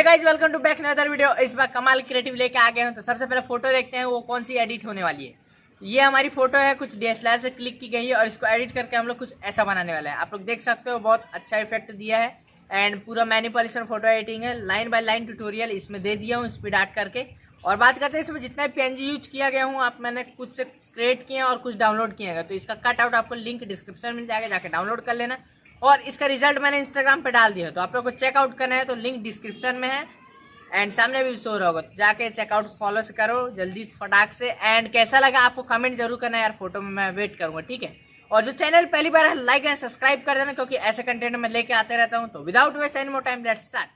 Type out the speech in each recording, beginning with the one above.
Hey guys, welcome to back another video. इस बार कमाल क्रिएटिव लेके आ गए हैं। तो सबसे पहले फोटो देखते हैं वो कौन सी एडिट होने वाली है। ये हमारी फोटो है, कुछ DSLR से क्लिक की गई है और इसको एडिट करके हम लोग कुछ ऐसा बनाने वाले हैं। आप लोग देख सकते हो, बहुत अच्छा इफेक्ट दिया है एंड पूरा मैनिपुलेशन फोटो एडिटिंग है। लाइन बाय लाइन ट्यूटोरियल इसमें दे दिया हूँ स्पीड आर्ट करके। और बात करते हैं इसमें जितना PNG यूज किया गया हूँ, आप मैंने कुछ से क्रिएट किए और कुछ डाउनलोड किया गया। तो इसका कट आउट आपको लिंक डिस्क्रिप्शन में जाएगा, जाके डाउनलोड कर लेना। और इसका रिजल्ट मैंने इंस्टाग्राम पे डाल दिया है, तो आप लोग को चेकआउट करना है तो लिंक डिस्क्रिप्शन में है एंड सामने भी शो होगा। तो जाके चेकआउट फॉलो से करो जल्दी फटाक से। एंड कैसा लगा आपको कमेंट जरूर करना यार, फोटो में मैं वेट करूंगा, ठीक है। और जो चैनल पहली बार है लाइक एंड सब्सक्राइब कर देना, क्योंकि ऐसे कंटेंट मैं लेके आते रहता हूँ। तो without waste any more time, let's start.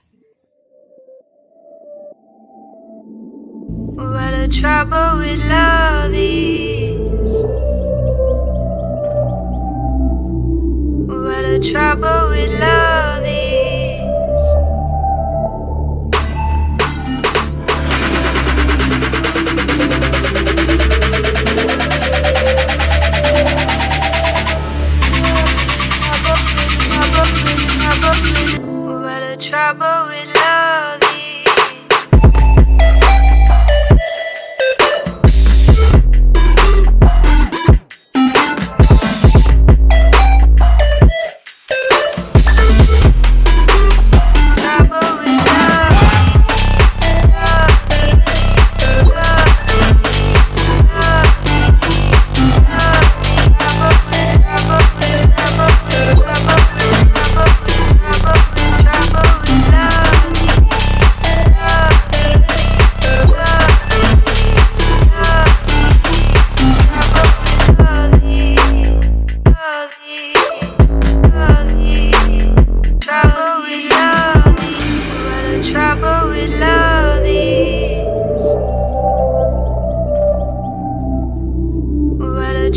What the trouble with love is. What the trouble with love is. What the trouble with love is.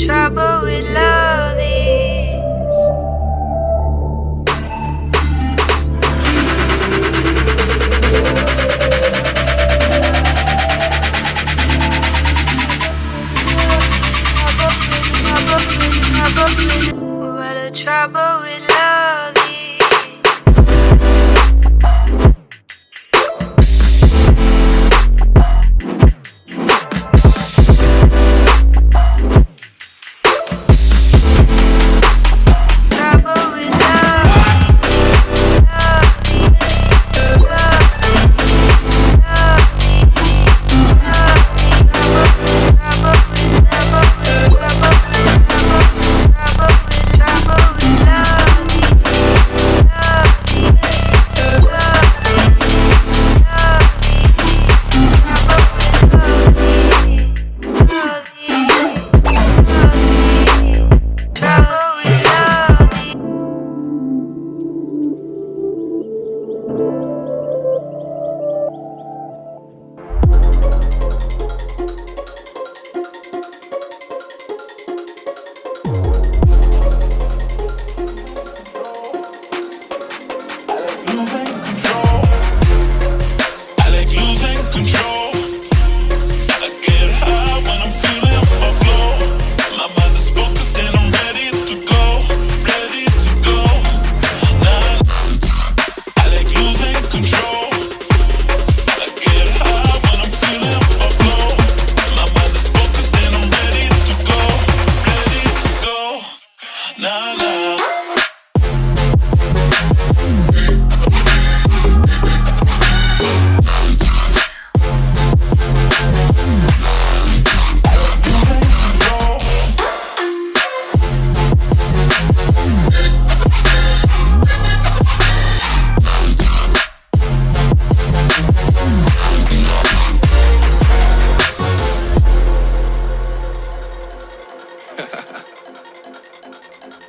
Trouble with love is. What the trouble with love is.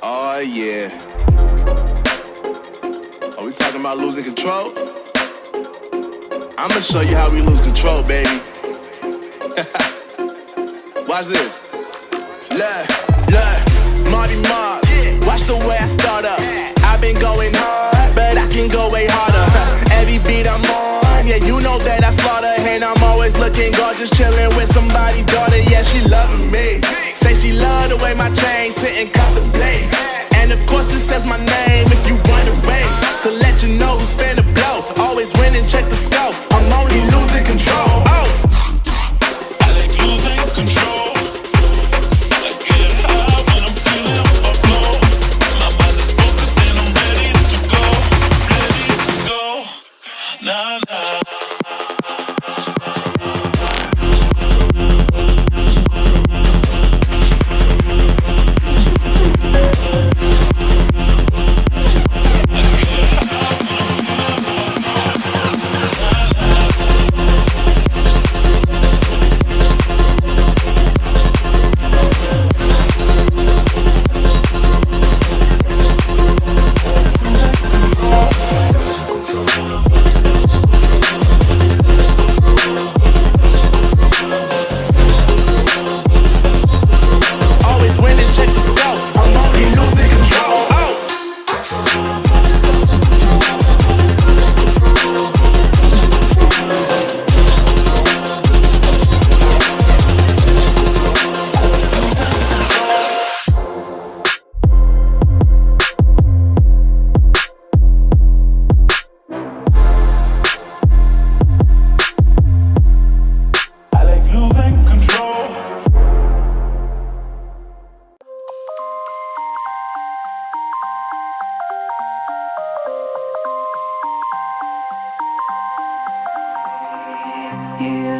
Oh yeah. Are we talking about losing control? I'ma show you how we lose control, baby. Watch this. Look, Marty Mark. Watch the way I start up. I've been going hard, but I can go way harder. Every beat I'm on, yeah, you know that I slaughter. And I'm always looking gorgeous, chilling with somebody's daughter. Yeah, she loving me. Say she love the way my chain sit and contemplate. And of course it says my name if you wanna wait. To let you know who's finna blow. Always winning, check the sky.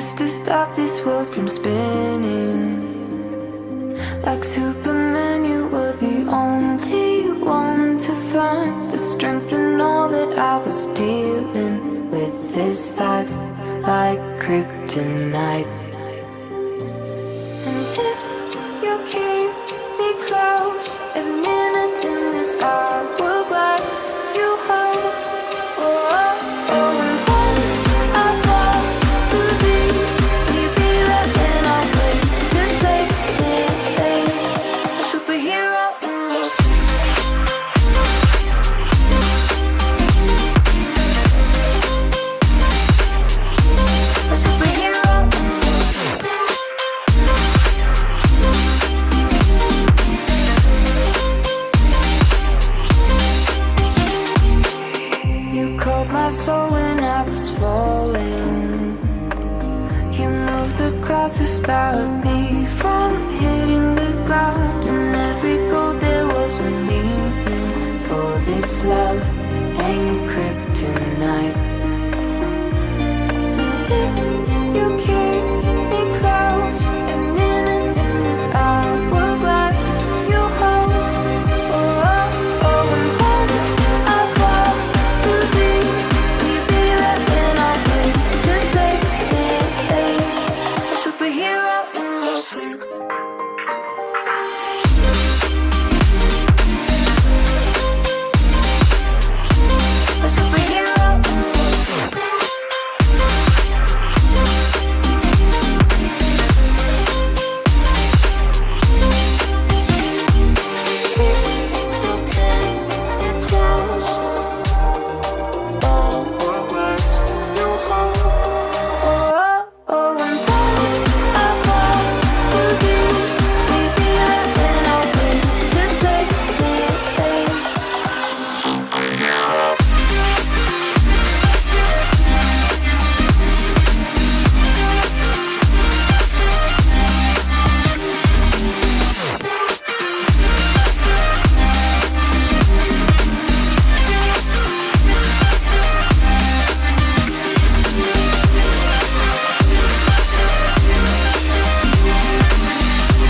used to stop this world from spinning. Like Superman, you were the only one to find the strength in all that I was dealing with. This life like kryptonite. And if you keep me close, every minute in this hourglass, you hold. Oh, oh, oh. And when I fall to leave, will you be there when I wait to say it? A superhero in your a superhero in you called my soul when I was falling. You moved the clouds to stop me from hitting the ground. In every goal there was a meaning for this love.